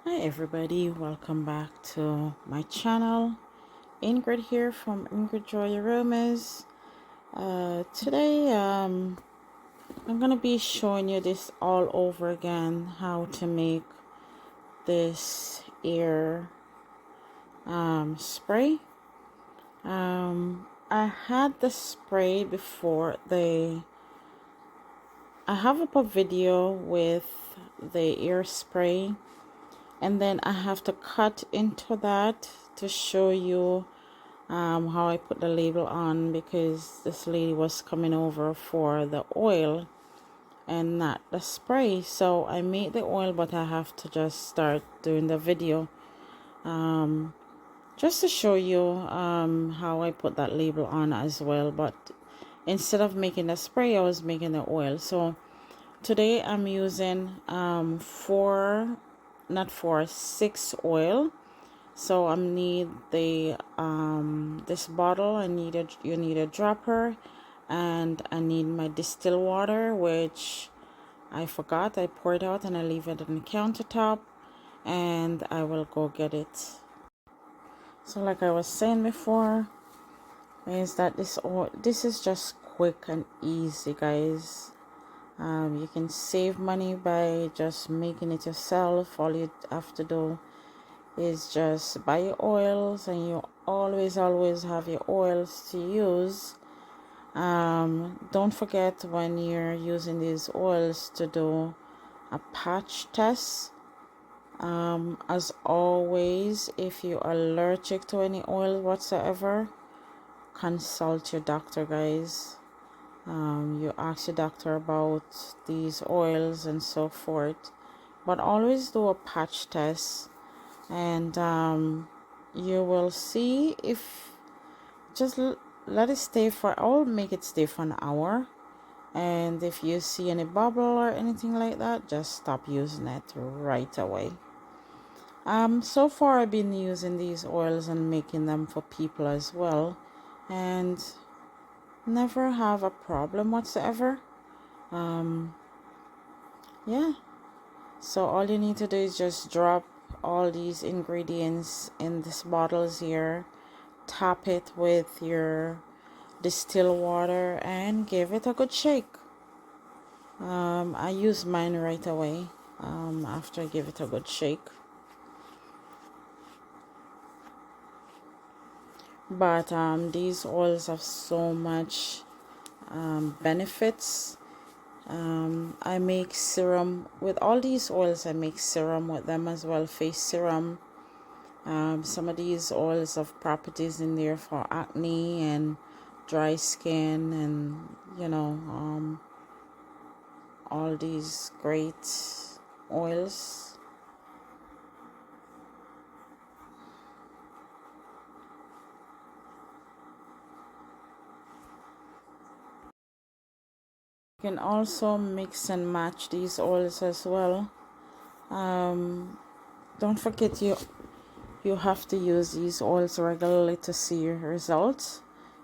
Hi everybody, welcome back to my channel. Ingrid here from IngridJoyAromas. Today I'm gonna be showing you this all over again, how to make this ear spray. I had the spray before. I have up a video with the ear spray, and then I have to cut into that to show you how I put the label on, because this lady was coming over for the oil and not the spray. So I made the oil, but I have to just start doing the video just to show you how I put that label on as well. But instead of making the spray, I was making the oil. So today I'm using 6 oil. So I need the this bottle. You need a dropper, and I need my distilled water, which I forgot. I poured out and I leave it on the countertop, and I will go get it. So like I was saying before, is that this is just quick and easy, guys. You can save money by just making it yourself. All you have to do is just buy your oils, and you always have your oils to use. Don't forget, when you're using these oils, to do a patch test. As always, if you're allergic to any oil whatsoever, consult your doctor, guys. You ask your doctor about these oils and so forth, but always do a patch test, and you will see if just let it stay for, I'll make it stay for an hour, and if you see any bubble or anything like that, just stop using it right away. So far I've been using these oils and making them for people as well, and never have a problem whatsoever. Yeah, so all you need to do is just drop all these ingredients in these bottles here, top it with your distilled water, and give it a good shake. I use mine right away after I give it a good shake. But these oils have so much benefits. I make serum with all these oils. I make serum with them as well, face serum. Some of these oils have properties in there for acne and dry skin, and all these great oils. You can also mix and match these oils as well. Don't forget, you have to use these oils regularly to see your results.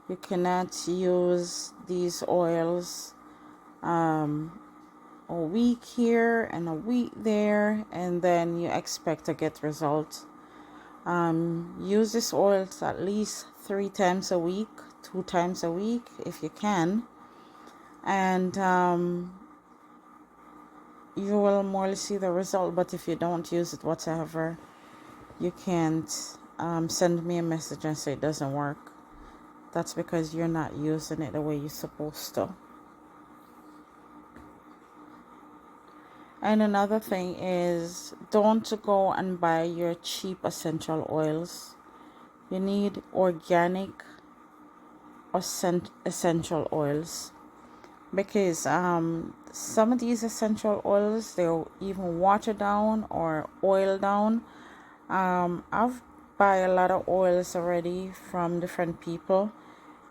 You cannot use these oils a week here and a week there, and then you expect to get results. Use this oils at least 3 times a week, 2 times a week if you can, and you will more see the result. But if you don't use it whatsoever, you can't send me a message and say it doesn't work. That's because you're not using it the way you're supposed to. And another thing is, don't go and buy your cheap essential oils. You need organic essential oils, because some of these essential oils, they'll even water down or oil down. I've buy a lot of oils already from different people,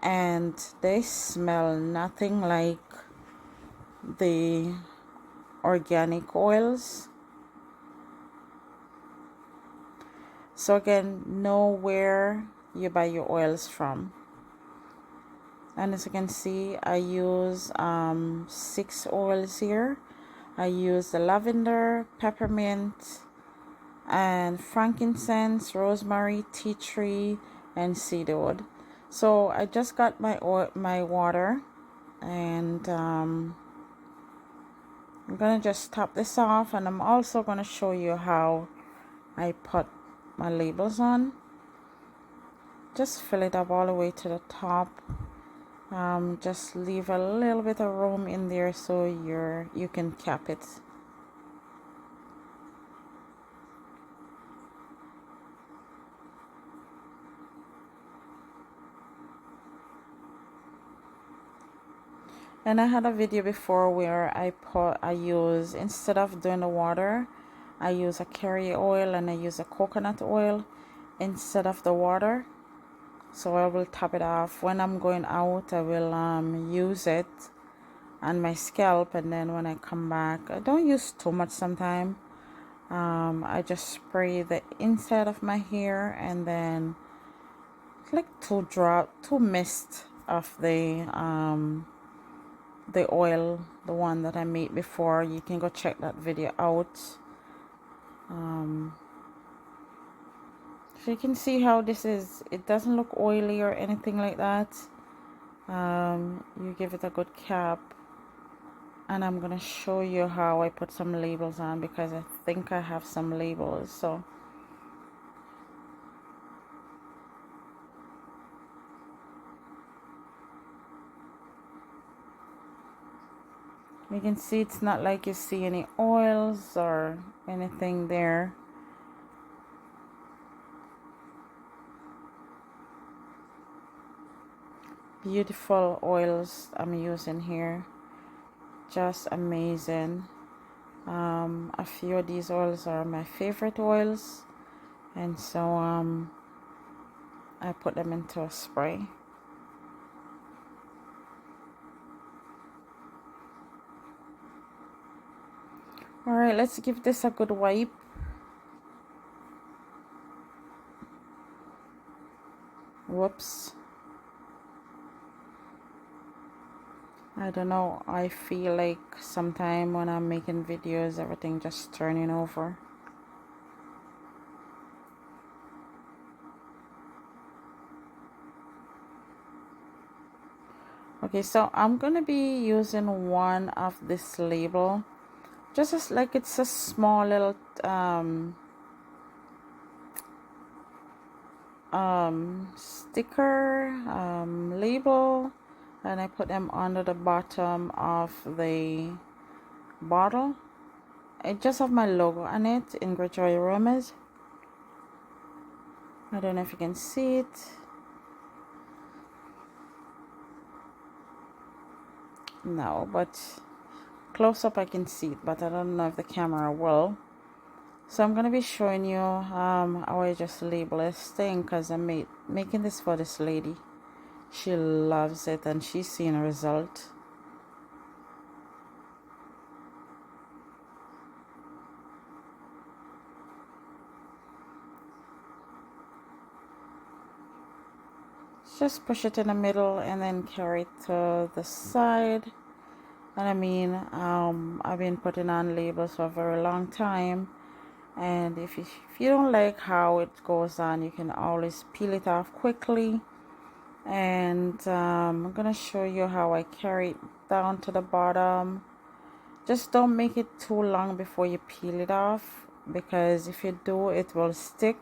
and they smell nothing like the organic oils. So again, know where you buy your oils from. And as you can see, I use 6 oils here. I use the lavender, peppermint, and frankincense, rosemary, tea tree, and cedarwood. So I just got my water, and I'm gonna just top this off, and I'm also gonna show you how I put my labels on. Just fill it up all the way to the top. Just leave a little bit of room in there so you can cap it. And I had a video before where I use, instead of doing the water, I use a carrier oil and I use a coconut oil instead of the water. So I will top it off. When I'm going out, I will use it on my scalp, and then when I come back, I don't use too much sometimes. I just spray the inside of my hair, and then like two mist of the oil, the one that I made before. You can go check that video out. So you can see how this is, it doesn't look oily or anything like that. You give it a good cap, and I'm gonna show you how I put some labels on, because I think I have some labels. So you can see it's not like you see any oils or anything there. Beautiful oils I'm using here, just amazing. A few of these oils are my favorite oils, and so I put them into a spray. All right, let's give this a good wipe. Whoops. I don't know, I feel like sometime when I'm making videos, everything just turning over. Okay, so I'm gonna be using one of this label, just as like it's a small little sticker label, and I put them under the bottom of the bottle. It just have my logo on it, IngridJoyAromas. I don't know if you can see it. No, but close up I can see it, but I don't know if the camera will. So I'm gonna be showing you how I just label this thing, because I'm making this for this lady. She loves it and she's seeing a result. Just push it in the middle and then carry it to the side. And I mean, I've been putting on labels for a very long time, and if you don't like how it goes on, you can always peel it off quickly. And I'm gonna show you how I carry it down to the bottom. Just don't make it too long before you peel it off, because if you do, it will stick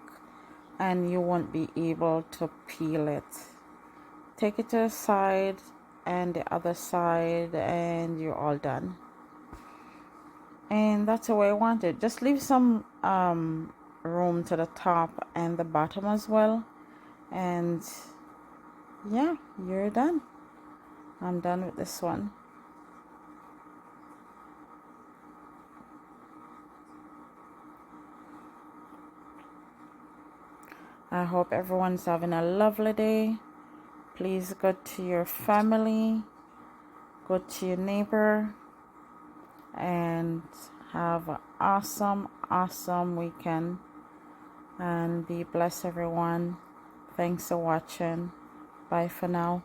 and you won't be able to peel it. Take it to the side and the other side, and you're all done. And that's the way I want it. Just leave some room to the top and the bottom as well, and yeah, you're done. I'm done with this one. I hope everyone's having a lovely day. Please go to your family, go to your neighbor, and have an awesome weekend. And be blessed, everyone. Thanks for watching. Bye for now.